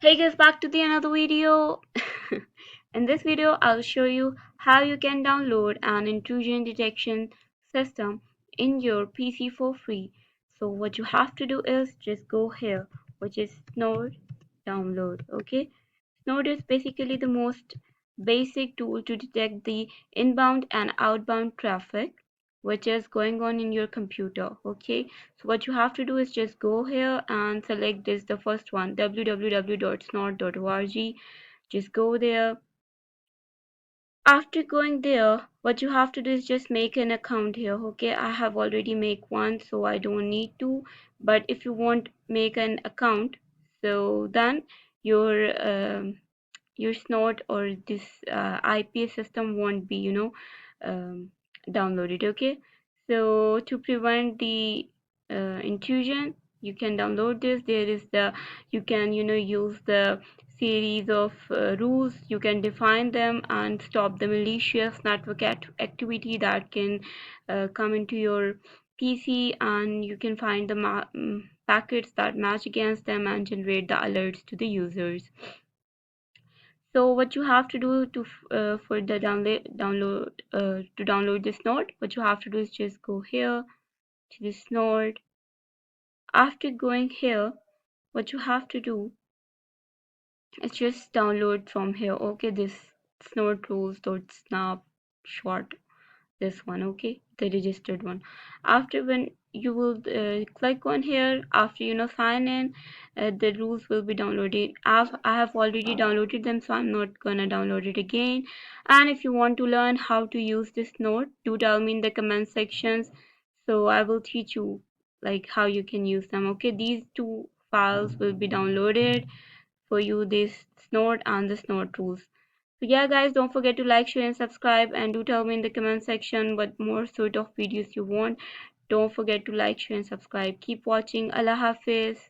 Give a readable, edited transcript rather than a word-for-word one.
Hey guys, back to the another video. In this video, I'll show you how you can download an intrusion detection system in your PC for free. So what you have to do is just go here, which is Snort download. Okay, Snort is basically the most basic tool to detect the inbound and outbound traffic which is going on in your computer. Okay, so what you have to do is just go here and select this, the first one, www.snort.org. Just go there. After going there, what you have to do is just make an account here. Okay, I have already make one, so I don't need to. But if you want make an account, so then your your snort or this IPS system won't be um, downloaded. Okay, so to prevent the intrusion, you can download this. There is the, you can use the series of rules. You can define them and stop the malicious network activity that can come into your PC, and you can find the packets that match against them and generate the alerts to the users. So what you have to do to for the download this node, what you have to do is just go here to this node. After going here, what you have to do is just download from here. Okay, this snort rules.snapshot, this one. Okay, the registered one. After, when you will click on here, after sign in, the rules will be downloaded. I have already downloaded them, so I'm not gonna download it again. And if you want to learn how to use this node, do tell me in the comment sections, so I will teach you like how you can use them. Okay, these two files will be downloaded for you, this snort and the snort rules. So yeah guys, don't forget to like, share and subscribe, and do tell me in the comment section what more sort of videos you want. Don't forget to like, share and subscribe. Keep watching. Allah Hafiz.